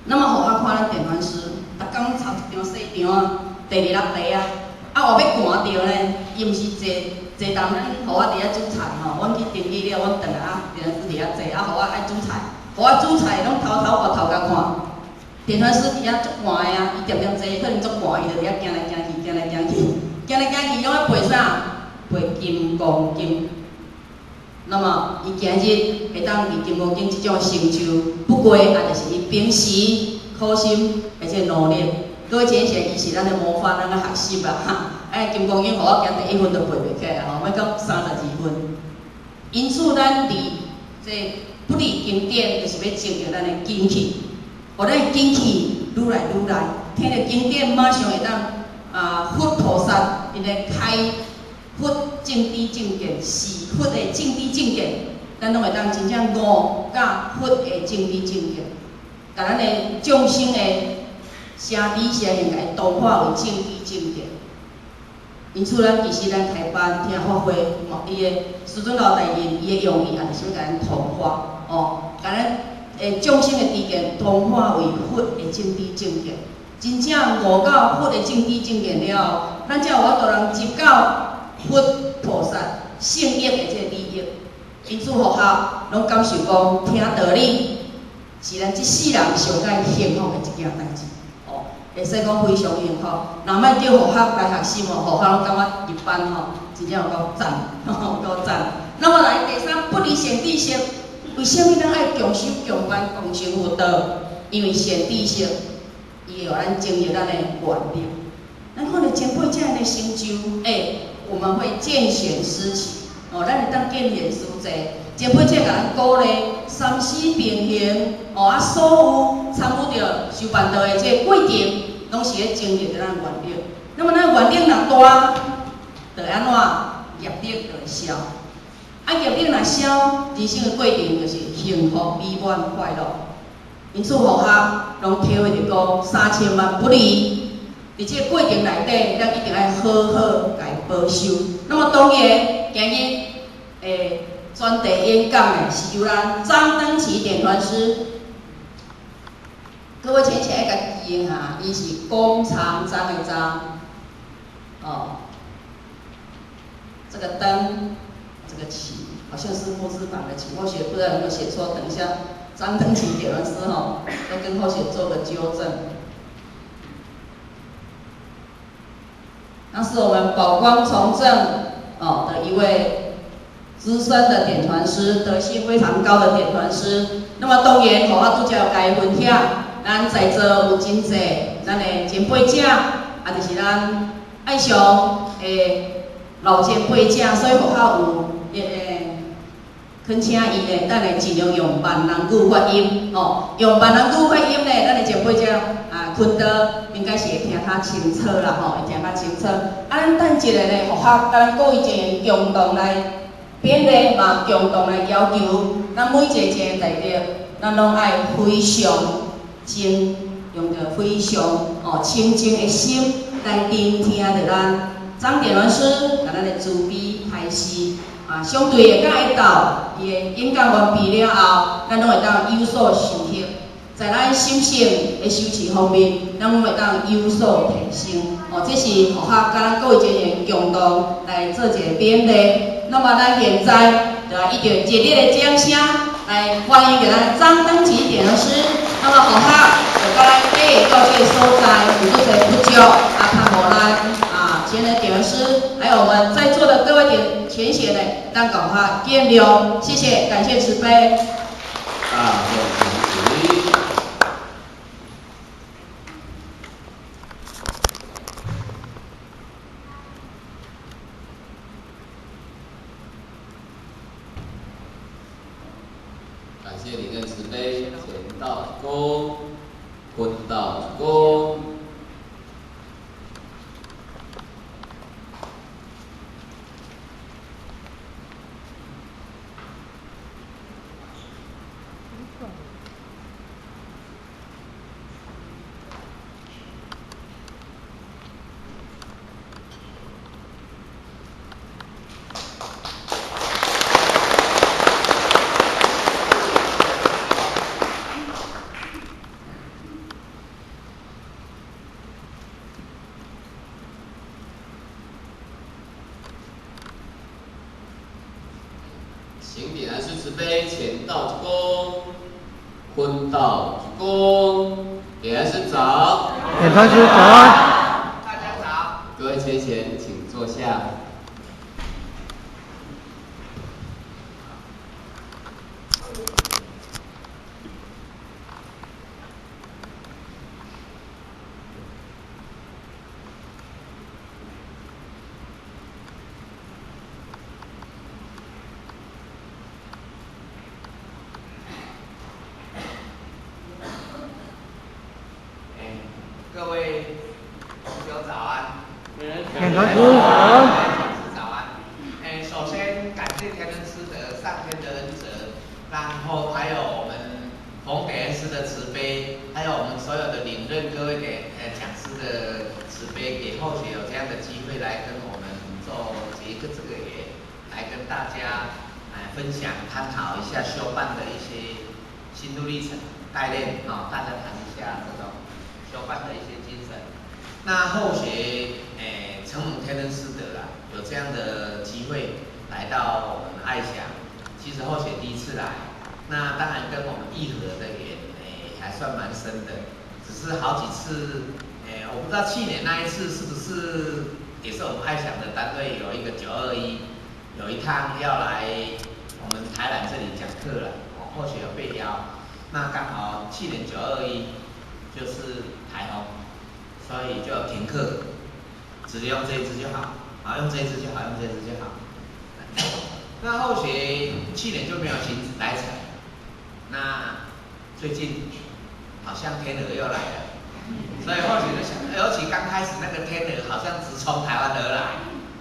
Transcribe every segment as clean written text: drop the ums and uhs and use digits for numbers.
那么，互我看咱电传师，逐工插一张细张啊，第二六个啊，啊，后要寒着呢，伊毋是坐咱，互我伫遐煮菜吼，阮去登记了，阮转来啊，电传师伫遐坐，啊，互我爱煮菜，互我煮菜拢偷偷挖头甲看。电传师伫遐足寒的啊，伊点坐，可能足寒，伊就伫遐行来行去，行来行去，行来行去，拢咧背啥？背金刚经。那么，伊今日会当伫金刚经即种成就不过，也就是伊平时苦心而且努力。各位姐姐，伊是咱的模范，咱的学习啊！哈，金刚经，互我今第1分都背袂起来吼，要到32分。因此，咱伫这不离经典，就是要增强咱的精气，互咱的精气愈来愈来。听着经典，马上会当佛菩萨因来开。佛正知正见，是佛的正知正见，咱拢会当真正悟甲佛的正知正见，甲咱的众生的声理声应该同化为正知正见。因此，其实咱开班听法会，伊的师尊老大人，伊的用意也就是要甲咱同化，甲咱众生的知见同化为佛的正知正见，真正悟到佛的正知正见了后，咱才有法度人入到。佛菩萨圣业的这利益，因此学校拢感受讲听道理是咱即世人上界幸福的一件代志。会使讲非常幸福。若莫叫学校来学习学校拢感觉一般真正有够赞，有够赞。那么来第三，不离善知识。为什么咱爱强修强办共成佛道？因为善知识，伊会互咱增入咱的愿力。咱看到前辈这样的成就，我们会见贤思齐，咱会当见贤思齐。前辈这甲咱鼓励，三思并行，所有参与着修办道的这过程，拢是咧增入咱的愿力。那么咱愿力若大，就安怎业力就会消。业力若消，人生的过程就是幸福、美满、快乐。因此，学校拢体会着讲3000万不离。伫这个过程内底，咱一定要好好来保守。那么当然，今日专题演讲的是由咱张登奇典传师。各位浅浅爱甲记下，伊是弓长张的张，这个登，这个奇，好像是木字旁的奇，或许不知道有没有写错，等一下张登奇典传师要跟后写做个纠正。那是我们宝光从政的一位资深的典传师，德性非常高的典传师。那么当然，互我拄则有甲伊分享，咱在座有真济咱的前辈者，就是咱爱上老前辈者，所以学校有恳请伊咧，咱会尽量用闽南语发音用闽南语发音咧，咱的前辈者昆德应该是会听较清楚啦会听较清楚。咱等一下咧，学校甲咱各位一个共同来编列嘛，共同来要求，咱每一个内底，咱拢爱非常精，用着非常清净的心来聆听着咱张典传师甲咱的慈悲开示。相对的，甲下昼伊的演讲完毕了后，咱拢会当有所收获。在咱心性的修持方面，咱拢会当有所提升。这是学校甲咱各位成员共同来做一个编列。那么咱现在就来一点热烈的掌声来欢迎给咱张登奇典传师。那么学校就甲咱爬到这个所在，有做者不足看无咱。前的典传师，还有我们在座的各位前贤呢，让赶快见谅，谢谢，感谢慈悲。大众主席，感谢你的慈悲，贤道恭，坤道恭。杯，前到鞠躬，坤到鞠躬，点燃师早，点燃师早安。大家早。各位学前请坐下。各位同学早安，点燃师早安。早安。首先感谢天恩师的上天的恩泽，然后还有我们冯点恩师的慈悲，还有我们所有的领任各位讲师的慈悲，给后学有这样的机会来跟我们做结个这个缘，来跟大家分享探讨一下修办的一些心路历程概念大家谈一下这种修办的一些精神。那后学承蒙天恩师德啦，有这样的机会来到我们爱祥，其实后学第一次来，那当然跟我们义和的缘还算蛮深的，只是好几次我不知道去年那一次是不是也是我们爱祥的单位有一个921，有一趟要来我们台南这里讲课了，后学有被邀，那刚好去年921就是台风，所以就停课，只用这一支就好，用这一支就好，用这一支就好。那后学去年就没有行来成，那最近好像天鹅又来了，所以后学就想，尤其刚开始那个天鹅好像直冲台湾而来，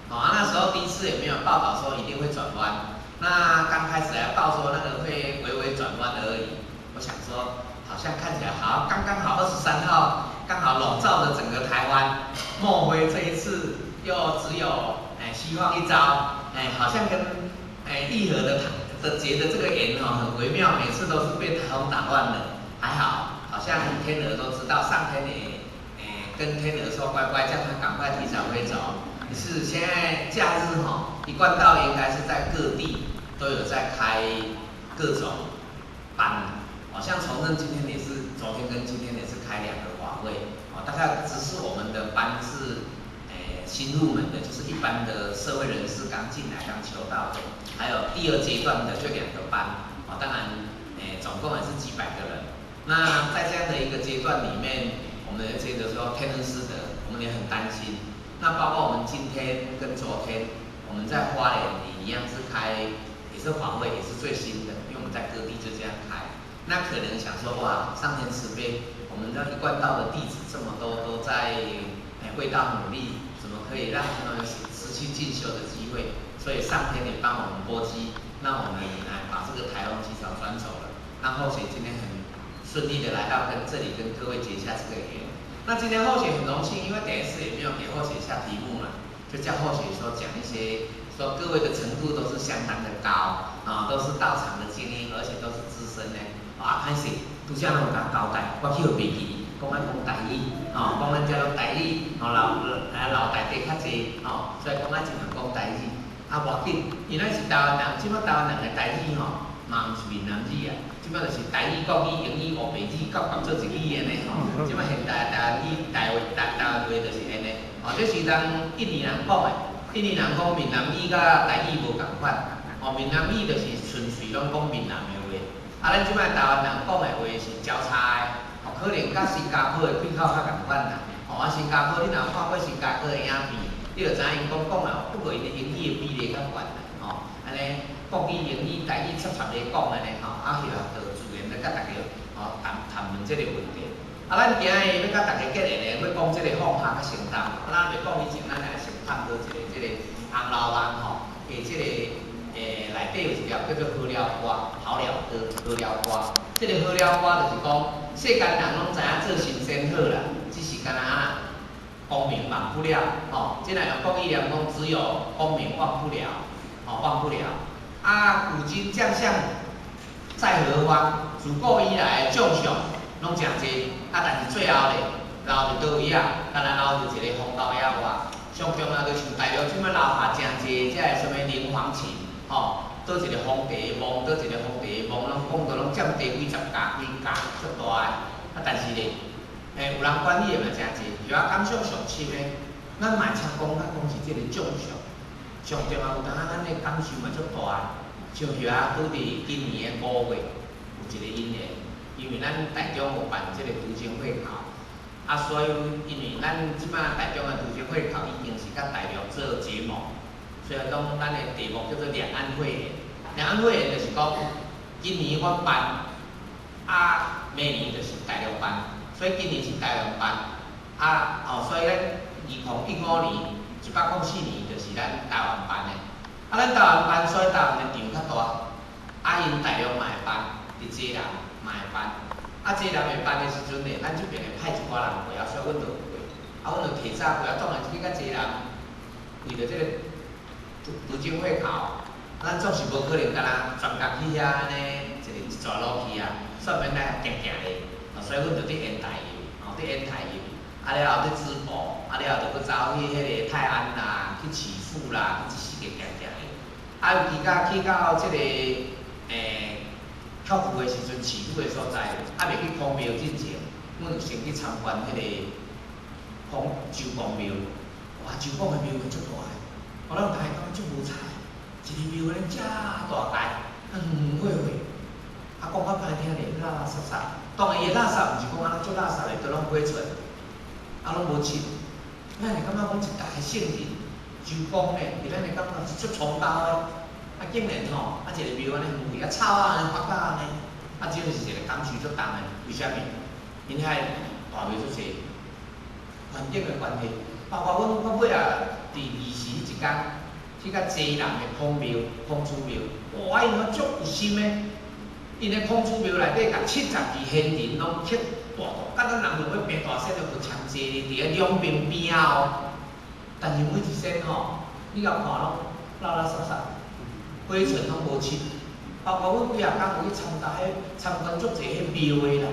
那时候第一次也没有报道说一定会转弯，那刚开始还报说那个会微微转弯而已，我想说好像看起来好，刚刚好23号。刚好笼罩着整个台湾，莫非这一次又只有希望一招，好像跟义和的结的这个缘很微妙，每次都是被台风打乱了。还好，好像天鹅都知道，上天也跟天鹅说乖乖，叫他赶快提早飞走。于是现在假日一贯道应该是在各地都有在开各种班，好像崇正今天也是，昨天跟今天也是开2个法会，大概只是我们的班是新入门的，就是一般的社会人士刚进来刚求道的，还有第2阶段的就2个班，当然总共也是几百个人。那在这样的一个阶段里面，我们也觉得说天恩师德，我们也很担心。那包括我们今天跟昨天，我们在花莲也一样是开，也是法会，也是最新的，因为我们在各地就这样开。那可能想说哇，上天慈悲，我们这一贯道的弟子这么多都在为道努力，怎么可以让他们失去进修的机会？所以上天也帮我们拨机，让我们把这个台风提早转走了。那后学今天很顺利的来到这里跟各位结下这个缘。那今天后学很荣幸，因为点师也没有给后学下题目嘛，就叫后学说讲一些，说各位的程度都是相当的高都是道场的精英，而且都是资深的。歹势，拄则拢有甲交代，我去互袂记，讲咱讲台语，讲咱遮拢台语，老台地较济，所以讲咱尽量讲台语。无要紧，因咱是台湾人，即摆台湾人的台语嘛毋是闽南语啊，即摆就是台语、国语、英语、乌白语合做一语言的即摆现代台湾语、台湾话就是安尼。这是咱印尼人讲的，印尼人讲闽南语甲台语无共款，闽南语就是纯粹拢讲闽南的话。咱即摆台湾人讲的话是交叉的，可能甲新加坡的气口较共款啦。新加坡你若看过新加坡的影片，你就知影因讲啦，不过因的英语的比例较悬啦，安尼国语、英语、台语插插咧讲安尼协调自然咧甲大家谈论这个问题。咱今日要甲大家建议咧，要讲这个放下甲承担。咱袂讲以前，咱来先探讨这个红楼梦诶，这个内底有一条叫做好了歌，好了歌，好了歌。这个好了歌就是讲，世间人拢知影做神仙好啦，只是干那功名忘不了。这样用国语来讲，只有功名忘不了，忘不了。古今将相在何方？自古以来的将相拢诚济，但是最后咧，留伫倒位啊？当然留伫一个风高野外。上重要就是大陆即摆留下诚济，即个什么林黄琴，倒一个皇帝墓，倒一个皇帝墓，拢讲到拢占地几十甲、几甲，足大个。啊，但是咧，有人管理的嘛真济，就啊感受上深的，咱卖车讲是即个种上，上重要有当啊，咱的感受嘛足大个。像许啊，拄伫今年的5月有一个因缘，因为咱台中有办即个都城会考，啊，所以因为咱即摆台中的都城会考已经是甲大陆做结盟，所以讲咱的题目叫做两岸会员。两岸会员就是讲，今年阮办，啊，明年就是大陆办，所以今年是大陆办，啊，所以咧2015年、104年就是咱台湾办的。啊，咱台湾办，所以台湾的场较大，啊，因大陆嘛会办，伫济南嘛会办，啊，济南会办的时阵呢，咱这边会派一寡人过，啊，所以阮就过，啊，阮就提早过，啊，当然去到济南，为着这个都城会考，咱总是无可能干那专家去遐安尼一条路去啊，煞免来行行咧，所以阮就伫烟台游，伫烟台游，啊了后伫淄博，啊了后就去走去迄个泰安啦，去祈福啦，去一世界行行。啊，尤其去到即、个跳舞的时阵，起舞的所在，啊，未去孔庙之前，阮就先去参观迄个周公庙。哇，周公的庙足大个，我咱大家感觉足无彩，一个庙咧遮大间，啊远火火，啊讲较歹听咧，垃垃圾圾。当然伊的垃圾毋是讲安怎做垃圾的，都拢买出来，啊拢无清。咱会感觉讲一大个圣人。周公咧，伫咱诶感觉是足崇高诶，啊竟然吼，啊一个庙安尼远去，啊草啊安尼发甲安尼，啊这就是一个感受足重诶。为虾米？因遐大庙足济，环境诶关系，包括阮到尾啊，伫20时一天，去到济南诶孔庙、孔子庙，哇，因遐足有心诶，因诶孔子庙内底甲72仙人拢刻大，甲咱人用要平大仙就有长济伫咧两边边啊哦。但是每一身吼，你甲看拢垃垃圾圾，灰尘拢无清。包括阮几啊工有去参观足济迄庙的啦，